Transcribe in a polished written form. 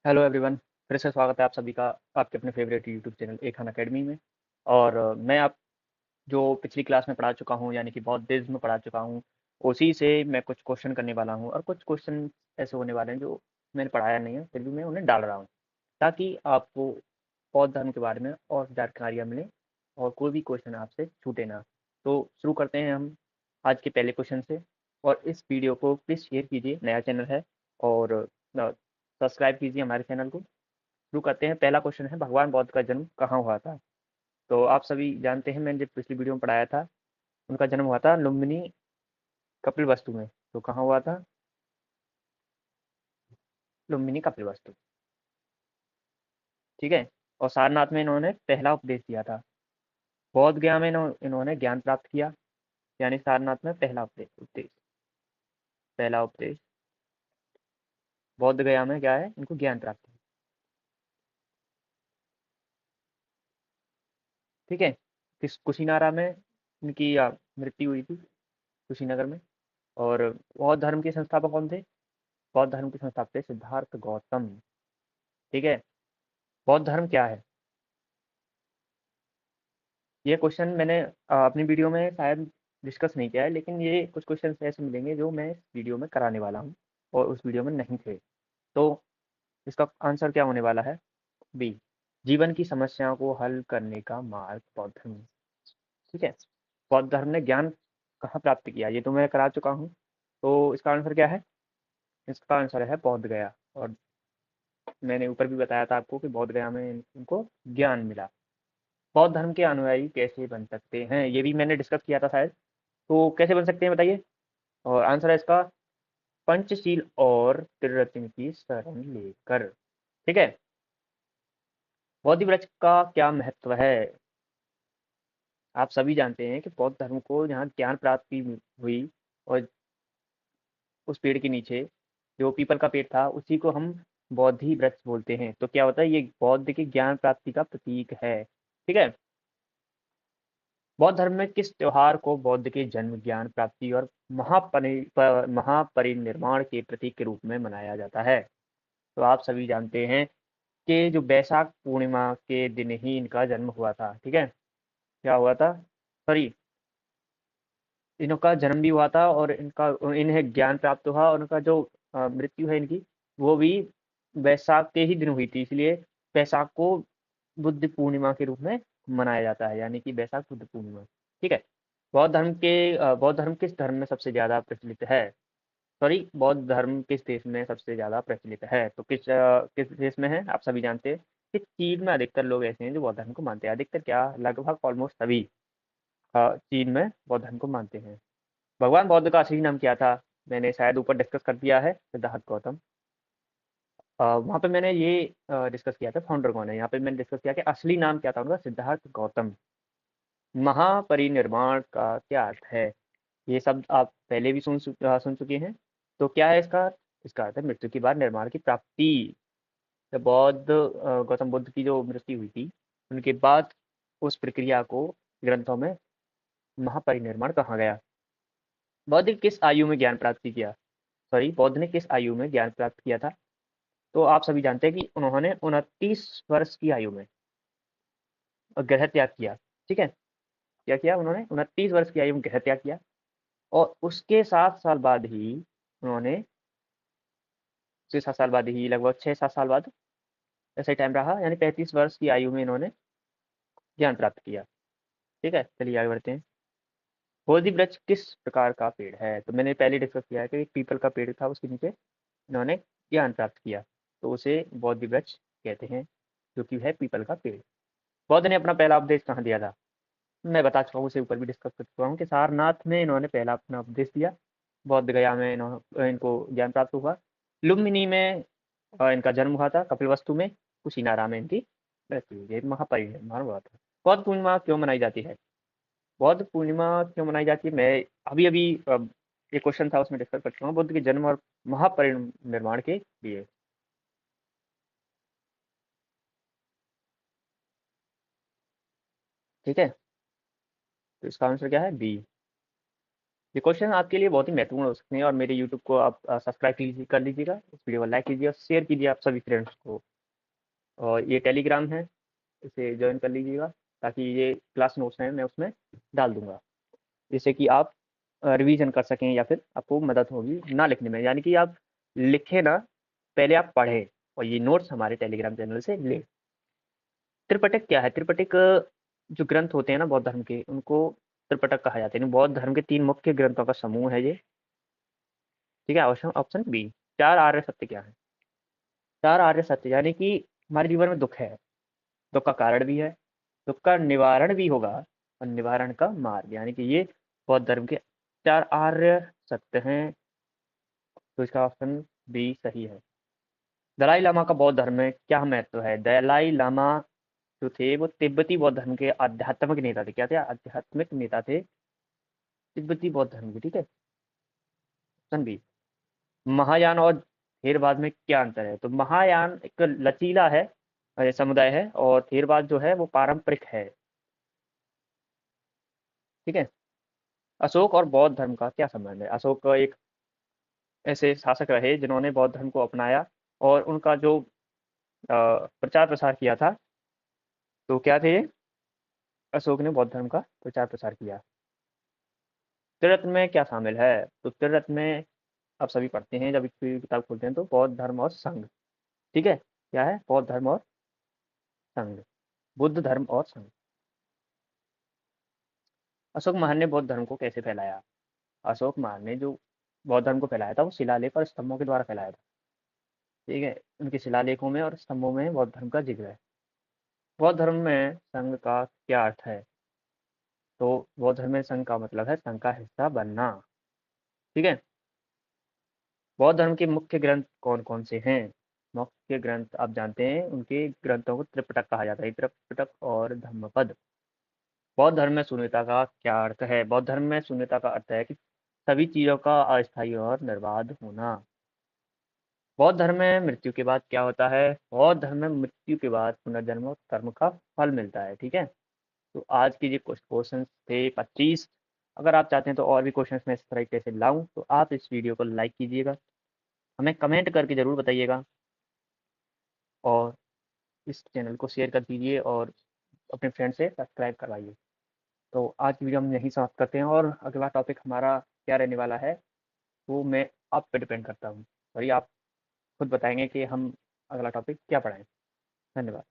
Hello everyone. फिर से स्वागत है आप सभी का आपके अपने फेवरेट यूट्यूब चैनल एक खान अकेडमी में। और मैं आप जो पिछली क्लास में पढ़ा चुका हूँ यानी कि बौद्धिज्म में पढ़ा चुका हूँ, उसी से मैं कुछ क्वेश्चन करने वाला हूँ और कुछ क्वेश्चन ऐसे होने वाले हैं जो मैंने पढ़ाया नहीं है, फिर भी मैं उन्हें डाल रहा हूँ ताकि आपको बौद्ध धर्म के बारे में और जानकारियाँ मिलें और कोई भी क्वेश्चन आपसे छूटे ना। तो शुरू करते हैं हम आज के पहले क्वेश्चन से। और इस वीडियो को प्लीज़ शेयर कीजिए, नया चैनल है, और सब्सक्राइब कीजिए हमारे चैनल को। शुरू करते हैं। पहला क्वेश्चन है, भगवान बौद्ध का जन्म कहाँ हुआ था? तो आप सभी जानते हैं, मैंने जब पिछली वीडियो में पढ़ाया था, उनका जन्म हुआ था लुम्बिनी कपिलवस्तु में। तो कहाँ हुआ था? लुम्बिनी कपिलवस्तु। ठीक है। और सारनाथ में इन्होंने पहला उपदेश दिया था। बौद्ध गया में इन्होंने ज्ञान प्राप्त किया, यानी सारनाथ में पहला उपदेश उपदेश पहला उपदेश। बौद्ध गया में क्या है, इनको ज्ञान प्राप्त है। ठीक है। किस कुशीनारा में इनकी मृत्यु हुई थी, कुशीनगर में। और बौद्ध धर्म के संस्थापक कौन थे? बौद्ध धर्म के संस्थापक थे सिद्धार्थ गौतम। ठीक है। बौद्ध धर्म क्या है? ये क्वेश्चन मैंने अपनी वीडियो में शायद डिस्कस नहीं किया है, लेकिन ये कुछ क्वेश्चन ऐसे मिलेंगे जो मैं इस वीडियो में कराने वाला हूँ और उस वीडियो में नहीं थे। तो इसका आंसर क्या होने वाला है? बी, जीवन की समस्याओं को हल करने का मार्ग बौद्ध धर्म। ठीक है। बौद्ध धर्म ने ज्ञान कहाँ प्राप्त किया, ये तो मैं करा चुका हूँ। तो इसका आंसर क्या है? इसका आंसर है बौद्ध गया। और मैंने ऊपर भी बताया था आपको कि बौद्ध गया में इनको ज्ञान मिला। बौद्ध धर्म के अनुयायी कैसे बन सकते हैं, ये भी मैंने डिस्कस किया था शायद। तो कैसे बन सकते हैं बताइए? और आंसर है इसका, पंचशील और त्रिरत्न की शरण लेकर। ठीक है। बौद्धि वृक्ष का क्या महत्व है? आप सभी जानते हैं कि बौद्ध धर्म को जहाँ ज्ञान प्राप्ति हुई, और उस पेड़ के नीचे जो पीपल का पेड़ था, उसी को हम बौद्धि वृक्ष बोलते हैं। तो क्या होता है, ये बौद्ध की ज्ञान प्राप्ति का प्रतीक है। ठीक है। बौद्ध धर्म में किस त्योहार को बौद्ध के जन्म, ज्ञान प्राप्ति और महापरिनिर्वाण के प्रतीक के रूप में मनाया जाता है? तो आप सभी जानते हैं कि जो बैसाख पूर्णिमा के दिन ही इनका जन्म हुआ था। ठीक है। क्या हुआ था? सॉरी, इनका जन्म भी हुआ था और इनका इन्हें ज्ञान प्राप्त हुआ, और उनका जो मृत्यु है इनकी, वो भी बैसाख के ही दिन हुई थी। इसलिए बैसाख को बुद्ध पूर्णिमा के रूप में मनाया जाता है, यानी कि बैसाख बुद्ध पूर्णिमा। ठीक है। बौद्ध धर्म किस धर्म में सबसे ज़्यादा प्रचलित है? सॉरी, बौद्ध धर्म किस देश में सबसे ज़्यादा प्रचलित है? तो किस देश में है? आप सभी जानते हैं कि चीन में अधिकतर लोग ऐसे हैं जो बौद्ध धर्म को मानते हैं। अधिकतर क्या, लगभग ऑलमोस्ट सभी चीन में बौद्ध धर्म को मानते हैं। भगवान बौद्ध का असली नाम क्या था? मैंने शायद ऊपर डिस्कस कर दिया है, सिद्धार्थ गौतम। वहाँ पे मैंने ये डिस्कस किया था फाउंडर कौन है। यहाँ पे मैंने डिस्कस किया कि असली नाम क्या था उनका, सिद्धार्थ गौतम। महापरिनिर्वाण का क्या अर्थ है? ये शब्द आप पहले भी सुन चुके हैं। तो क्या है इसका? इसका अर्थ है मृत्यु के बाद निर्माण की प्राप्ति। जब गौतम बुद्ध की जो मृत्यु हुई थी, उनके बाद उस प्रक्रिया को ग्रंथों में महापरिनिर्वाण कहा गया। बौद्ध ने किस आयु में ज्ञान प्राप्त किया? सॉरी, बौद्ध ने किस आयु में ज्ञान प्राप्त किया था? तो आप सभी जानते हैं कि उन्होंने 29 वर्ष की आयु में गृह त्याग किया। ठीक है। क्या किया उन्होंने? 29 वर्ष की आयु में गृह त्याग किया। और उसके 7 साल बाद ही उन्होंने, उसके 7 साल बाद ही, लगभग 6-7 साल बाद, ऐसा ही टाइम रहा, यानी 35 वर्ष की आयु में इन्होंने ज्ञान प्राप्त किया। ठीक है। चलिए आगे बढ़ते हैं। बोधि वृक्ष किस प्रकार का पेड़ है? तो मैंने पहले डिस्कस किया है कि एक पीपल का पेड़ था, उसके नीचे इन्होंने ज्ञान प्राप्त किया, तो उसे बोधि वृक्ष कहते हैं, जो कि है पीपल का पेड़। बौद्ध ने अपना पहला उपदेश कहाँ दिया था? मैं बता चुका हूँ, उसे ऊपर भी डिस्कस कर चुका हूँ कि सारनाथ में इन्होंने पहला अपना उपदेश दिया। बौद्ध गया में इनको ज्ञान प्राप्त हुआ। लुम्बिनी में इनका जन्म हुआ था, कपिलवस्तु में कुशीनारा में इनकी मृत्यु हुई। ये महापरिनिर्वाण हुआ था। बौद्ध पूर्णिमा क्यों मनाई जाती है? बौद्ध पूर्णिमा क्यों मनाई जाती है, मैं अभी अभी ये क्वेश्चन था उसमें डिस्कस कर चुका हूँ, बुद्ध के जन्म और महापरिनिर्वाण के लिए। ठीक है। तो इसका आंसर क्या है? बी। ये क्वेश्चन आपके लिए बहुत ही महत्वपूर्ण हो सकते हैं, और मेरे यूट्यूब को आप सब्सक्राइब कर लीजिएगा, इस वीडियो को लाइक कीजिए और शेयर कीजिए आप सभी फ्रेंड्स को। और ये टेलीग्राम है, इसे ज्वाइन कर लीजिएगा, ताकि ये क्लास नोट्स हैं मैं उसमें डाल दूंगा, जिससे कि आप रिवीजन कर सकें, या फिर आपको मदद होगी ना लिखने में, यानी कि आप लिखें ना, पहले आप पढ़ें और ये नोट्स हमारे टेलीग्राम चैनल से लें। त्रिपिटक क्या है? त्रिपिटक जो ग्रंथ होते हैं ना बौद्ध धर्म के, उनको त्रिपिटक कहा जाता है। बौद्ध धर्म के 3 मुख्य ग्रंथों का समूह है ये। ठीक है, ऑप्शन ऑप्शन बी। 4 आर्य सत्य क्या है? 4 आर्य सत्य यानी कि हमारे जीवन में दुख है, दुख का कारण भी है, दुख का निवारण भी होगा, और निवारण का मार्ग, यानी कि ये बौद्ध धर्म के 4 आर्य सत्य हैं। तो इसका ऑप्शन बी सही है। दलाई लामा का बौद्ध धर्म में क्या महत्व है? दलाई लामा जो थे वो तिब्बती बौद्ध धर्म के आध्यात्मिक नेता थे। क्या थे? आध्यात्मिक नेता थे तिब्बती बौद्ध धर्म के। ठीक है, ऑप्शन बी। महायान और थेरवाद में क्या अंतर है? तो महायान एक लचीला है, समुदाय है, और थेरवाद जो है वो पारंपरिक है। ठीक है। अशोक और बौद्ध धर्म का क्या संबंध है? अशोक एक ऐसे शासक रहे जिन्होंने बौद्ध धर्म को अपनाया, और उनका जो प्रचार प्रसार किया था, तो क्या थे? अशोक ने बौद्ध धर्म का प्रचार प्रसार किया। त्रिरत्न में क्या शामिल है? तो त्रिरत्न में आप सभी पढ़ते हैं, जब कोई किताब खोलते हैं तो बौद्ध धर्म और संघ। ठीक है, क्या है? बौद्ध धर्म और संघ, बुद्ध धर्म और संघ। अशोक महान ने बौद्ध धर्म को कैसे फैलाया? अशोक महान ने जो बौद्ध धर्म को फैलाया था वो शिलालेख और स्तंभों के द्वारा फैलाया था। ठीक है, उनके शिलालेखों में और स्तंभों में बौद्ध धर्म का जिक्र है। बौद्ध धर्म में संघ का क्या अर्थ है? तो बौद्ध धर्म में संघ का मतलब है संघ का हिस्सा बनना। ठीक है। बौद्ध धर्म के मुख्य ग्रंथ कौन कौन से हैं? मुख्य ग्रंथ आप जानते हैं, उनके ग्रंथों को त्रिपिटक कहा जाता है, त्रिपिटक और धम्मपद। बौद्ध धर्म में शून्यता का क्या अर्थ है? बौद्ध धर्म में शून्यता का अर्थ है कि सभी चीजों का अस्थायी और निर्बाध होना। बौद्ध धर्म में मृत्यु के बाद क्या होता है? बौद्ध धर्म में मृत्यु के बाद पुनर्जन्म और कर्म का फल मिलता है। ठीक है। तो आज के जो कुछ क्वेश्चन थे 25। अगर आप चाहते हैं तो और भी क्वेश्चन मैं इस तरीके से लाऊं, तो आप इस वीडियो को लाइक कीजिएगा, हमें कमेंट करके ज़रूर बताइएगा, और इस चैनल को शेयर कर दीजिए, और अपने फ्रेंड से सब्सक्राइब करवाइए। तो आज की वीडियो हम यहीं समाप्त करते हैं, और अगला टॉपिक हमारा क्या रहने वाला है वो मैं आप पे डिपेंड करता हूँ, और ये आप खुद बताएंगे कि हम अगला टॉपिक क्या पढ़ाएं। धन्यवाद।